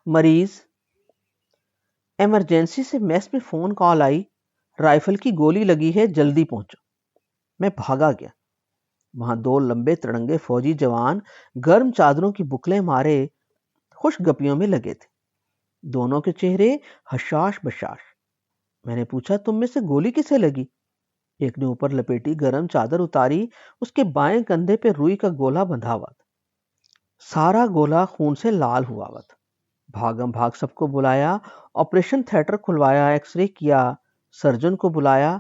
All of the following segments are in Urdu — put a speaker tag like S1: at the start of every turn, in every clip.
S1: مریض، ایمرجنسی سے میس میں فون کال آئی، رائفل کی گولی لگی ہے، جلدی پہنچو۔ میں بھاگا گیا۔ وہاں دو لمبے تڑنگے فوجی جوان گرم چادروں کی بکلیں مارے خوش گپیوں میں لگے تھے، دونوں کے چہرے حشاش بشاش۔ میں نے پوچھا تم میں سے گولی کسے لگی؟ ایک نے اوپر لپیٹی گرم چادر اتاری، اس کے بائیں کندھے پہ روئی کا گولا بندھا ہوا تھا، سارا گولا خون سے لال ہوا تھا۔ بھاگم بھاگ سب کو بلایا، آپریشن تھیٹر کھلوایا، ایکس رے کیا، سرجن کو بلایا،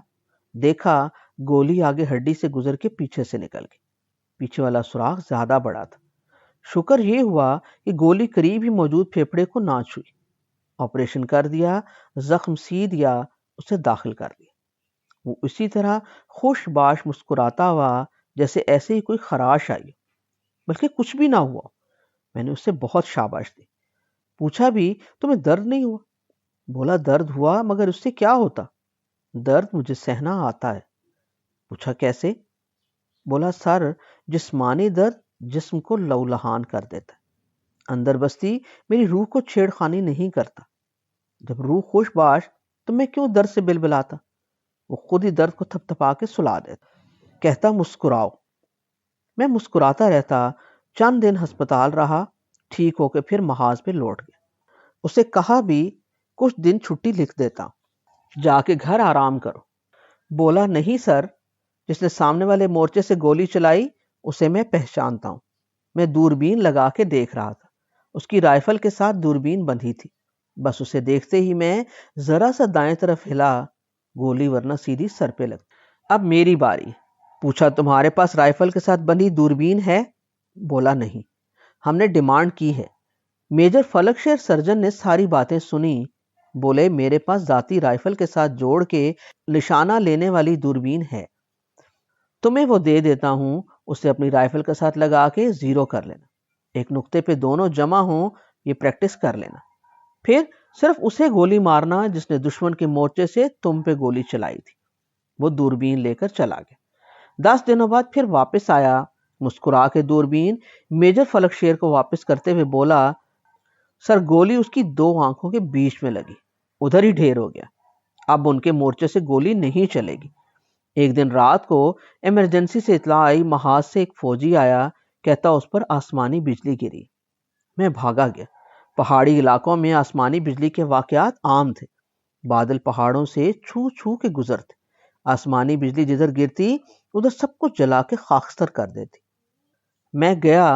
S1: دیکھا گولی آگے ہڈی سے گزر کے پیچھے سے نکل گئی، پیچھے والا سوراخ زیادہ بڑا تھا۔ شکر یہ ہوا کہ گولی قریب ہی موجود پھیپھڑے کو نہ چھوئی۔ آپریشن کر دیا، زخم سی دیا، اسے داخل کر دیا۔ وہ اسی طرح خوش باش مسکراتا ہوا جیسے ایسے ہی کوئی خراش آئی، بلکہ کچھ بھی نہ ہوا۔ میں نے اس سے بہت شاباش دی، پوچھا بھی تمہیں درد نہیں ہوا؟ بولا درد ہوا، مگر اس سے کیا ہوتا؟ درد مجھے سہنا آتا ہے۔ پوچھا کیسے؟ بولا سر، جسمانی درد جسم کو لہولہان کر دیتا ہے، اندر بستی میری روح کو چھیڑ خانی نہیں کرتا۔ جب روح خوش باش تو میں کیوں درد سے بلبلاتا؟ وہ خود ہی درد کو تھپ تھپا کے سلا دیتا، کہتا مسکراؤ۔ میں مسکراتا رہتا۔ چند دن ہسپتال رہا، ٹھیک ہو کے پھر محاذ پہ لوٹ گیا۔ اسے کہا بھی کچھ دن چھٹی لکھ دیتا، جا کے گھر آرام کرو۔ بولا نہیں سر، جس نے سامنے والے مورچے سے گولی چلائی اسے میں پہچانتا ہوں، میں دوربین لگا کے دیکھ رہا تھا، اس کی رائفل کے ساتھ دوربین بندھی تھی، بس اسے دیکھتے ہی میں ذرا سا دائیں طرف ہلا، گولی ورنہ سیدھی سر پہ لگتی۔ اب میری باری۔ پوچھا تمہارے پاس رائفل کے ساتھ بندھی دوربین ہے؟ بولا نہیں، ہم نے ڈیمانڈ کی ہے۔ میجر فلک شیر سرجن نے ساری باتیں سنی، بولے میرے پاس ذاتی رائفل کے ساتھ جوڑ کے نشانہ لینے والی دوربین ہے، تمہیں وہ دے دیتا ہوں، اسے اپنی رائفل کے ساتھ لگا کے زیرو کر لینا، ایک نقطے پہ دونوں جمع ہوں، یہ پریکٹس کر لینا، پھر صرف اسے گولی مارنا جس نے دشمن کے مورچے سے تم پہ گولی چلائی تھی۔ وہ دوربین لے کر چلا گیا۔ 10 دنوں بعد پھر واپس آیا، مسکرا کے دوربین میجر فلک شیر کو واپس کرتے ہوئے بولا سر گولی اس کی 2 آنکھوں کے بیچ میں لگی، ادھر ہی ڈھیر ہو گیا، اب ان کے مورچے سے گولی نہیں چلے گی۔ ایک دن رات کو ایمرجنسی سے اطلاع آئی، محاذ سے ایک فوجی آیا، کہتا اس پر آسمانی بجلی گری۔ میں بھاگا گیا۔ پہاڑی علاقوں میں آسمانی بجلی کے واقعات عام تھے، بادل پہاڑوں سے چھو چھو کے گزرتے، آسمانی بجلی جدھر گرتی ادھر سب کچھ جلا کے خاکستر کر دیتی۔ میں گیا،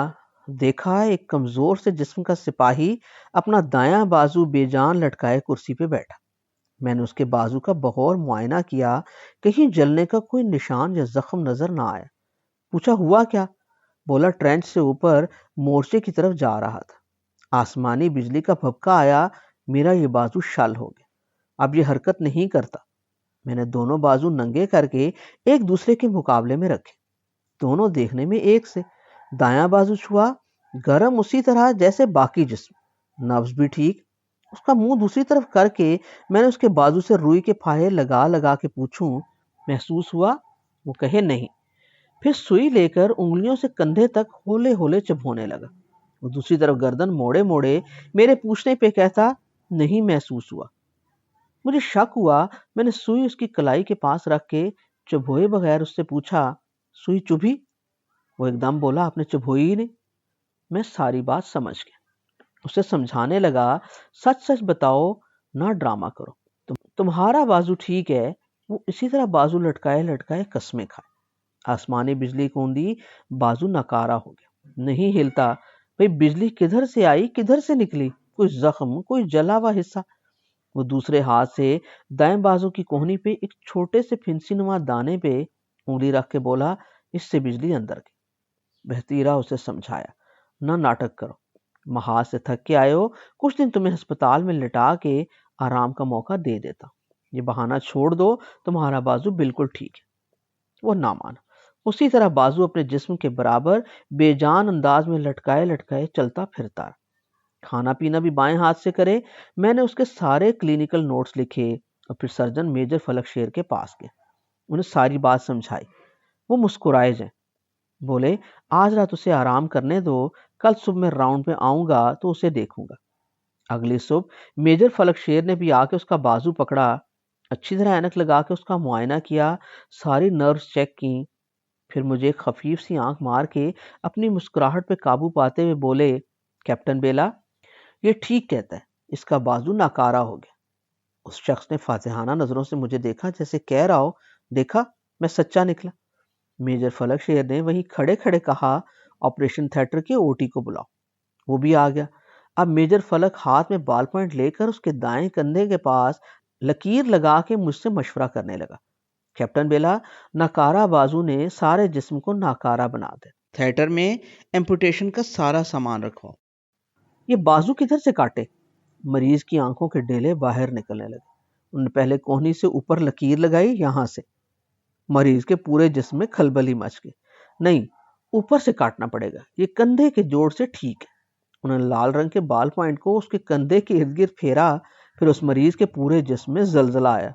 S1: دیکھا ایک کمزور سے جسم کا سپاہی اپنا دایاں بازو بے جان لٹکائے کرسی پہ بیٹھا۔ میں نے اس کے بازو کا بغور معائنہ کیا، کہیں جلنے کا کوئی نشان یا زخم نظر نہ آیا۔ پوچھا ہوا کیا؟ بولا ٹرینچ سے اوپر مورچے کی طرف جا رہا تھا، آسمانی بجلی کا بھبکا آیا، میرا یہ بازو شل ہو گیا، اب یہ حرکت نہیں کرتا۔ میں نے دونوں بازو ننگے کر کے ایک دوسرے کے مقابلے میں رکھے، دونوں دیکھنے میں ایک سے، دایاں بازو چھوا، گرم اسی طرح جیسے باقی جسم، نبض بھی ٹھیک۔ اس کا منہ دوسری طرف کر کے میں نے اس کے بازو سے روئی کے پھاہے لگا لگا کے پوچھوں محسوس ہوا؟ وہ کہے نہیں۔ پھر سوئی لے کر انگلیوں سے کندھے تک ہولے ہولے چبھونے لگا۔ وہ دوسری طرف گردن موڑے موڑے میرے پوچھنے پہ کہتا نہیں محسوس ہوا۔ مجھے شک ہوا، میں نے سوئی اس کی کلائی کے پاس رکھ کے چبھوئے بغیر اس سے پوچھا سوئی چبھی؟ وہ ایک دم بولا آپ نے چبھوئی ہی نہیں۔ میں ساری بات سمجھ گیا، اسے سمجھانے لگا سچ سچ بتاؤ، نہ ڈرامہ کرو، تمہارا بازو ٹھیک ہے۔ وہ اسی طرح بازو لٹکائے لٹکائے قسمیں کھائے۔ آسمانی بجلی کوندی، بازو نکارا ہو گیا، نہیں ہلتا۔ بھئی بجلی کدھر سے آئی کدھر سے نکلی؟ کوئی زخم، کوئی جلا ہوا حصہ؟ وہ دوسرے ہاتھ سے دائیں بازو کی کوہنی پہ ایک چھوٹے سے پھنسی نما دانے پہ انگلی رکھ کے بولا اس سے بجلی اندر گئی۔ بہتیرا اسے سمجھایا نہ ناٹک کرو، محاذ سے تھک کے آئے ہو، کچھ دن تمہیں ہسپتال میں لٹا کے آرام کا موقع دے دیتا، یہ بہانہ چھوڑ دو، تمہارا بازو بالکل ٹھیک ہے۔ وہ نہ مانا، اسی طرح بازو اپنے جسم کے برابر بے جان انداز میں لٹکائے لٹکائے چلتا پھرتا۔ کھانا پینا بھی بائیں ہاتھ سے کرے۔ میں نے اس کے سارے کلینیکل نوٹس لکھے اور پھر سرجن میجر فلک شیر کے پاس گیا، انہیں ساری بات سمجھائی۔ وہ مسکرائے جائیں، بولے آج رات اسے آرام کرنے دو، کل صبح میں راؤنڈ پہ آؤں گا تو اسے دیکھوں گا۔ اگلی صبح میجر فلک شیر نے بھی آ کے اس کا بازو پکڑا، اچھی طرح اینک لگا کے اس کا معائنہ کیا، ساری نروز چیک کی، پھر مجھے ایک خفیف سی آنکھ مار کے اپنی مسکراہٹ پہ قابو پاتے ہوئے بولے، کیپٹن بیلا، یہ ٹھیک کہتا ہے، اس کا بازو ناکارہ ہو گیا۔ اس شخص نے فاتحانہ نظروں سے مجھے دیکھا، جیسے کہہ رہا ہو، دیکھا میں سچا نکلا۔ میجر فلک شیر نے وہیں کھڑے کھڑے کہا، آپریشن تھیٹر کے او ٹی کو بلاؤ۔ وہ بھی آ گیا۔ اب میجر فلک ہاتھ میں بال پوائنٹ لے کر اس کے دائیں کندھے کے پاس لکیر لگا کے مجھ سے مشورہ کرنے لگا، کیپٹن بیلا، ناکارہ بازو نے سارے جسم کو ناکارہ بنا دے، تھیٹر میں ایمپوٹیشن کا سارا سامان رکھواؤ۔ یہ بازو کدھر سے کاٹے؟ مریض کی آنکھوں کے ڈیلے باہر نکلنے لگے۔ انہوں نے پہلے کوہنی سے اوپر لکیر لگائی، یہاں سے۔ مریض کے پورے جسم میں کھلبلی مچ گئی۔ نہیں، اوپر سے کاٹنا پڑے گا، یہ کندھے کے جوڑ سے ٹھیک ہے۔ انہوں نے لال رنگ کے بال پوائنٹ کو اس کے کندھے کے ارد گرد پھیرا، پھر اس مریض کے پورے جسم میں زلزلہ آیا۔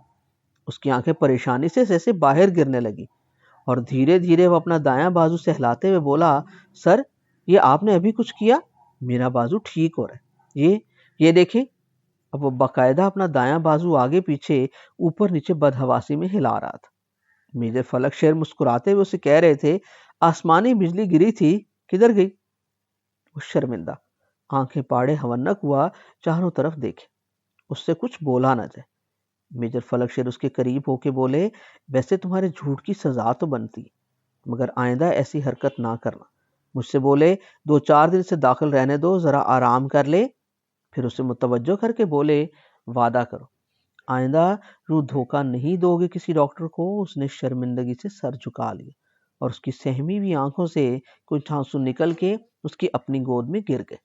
S1: اس کی آنکھیں پریشانی سے جیسے باہر گرنے لگی، اور دھیرے دھیرے وہ اپنا دایاں بازو سہلاتے ہوئے بولا، سر، یہ آپ نے ابھی کچھ کیا؟ میرا بازو ٹھیک ہو رہا ہے، یہ دیکھیں۔ اب وہ باقاعدہ اپنا دایاں بازو آگے پیچھے اوپر نیچے بدحواسی میں ہلا رہا تھا۔ میجر فلک شیر مسکراتے ہوئے اسے کہہ رہے تھے، آسمانی بجلی گری تھی، کدھر گئی؟ وہ شرمندہ آنکھیں پاڑے ہونک ہوا چاروں طرف دیکھے، اس سے کچھ بولا نہ جائے۔ میجر فلک شیر اس کے قریب ہو کے بولے، ویسے تمہارے جھوٹ کی سزا تو بنتی ہے، مگر آئندہ ایسی حرکت نہ کرنا۔ مجھ سے بولے، 2-4 دن سے داخل رہنے دو، ذرا آرام کر لے۔ پھر اسے متوجہ کر کے بولے، وعدہ کرو آئندہ یوں دھوکہ نہیں دو گے کسی ڈاکٹر کو۔ اس نے شرمندگی سے سر جھکا لیا، اور اس کی سہمی ہوئی آنکھوں سے کچھ آنسو نکل کے اس کی اپنی گود میں گر گئے۔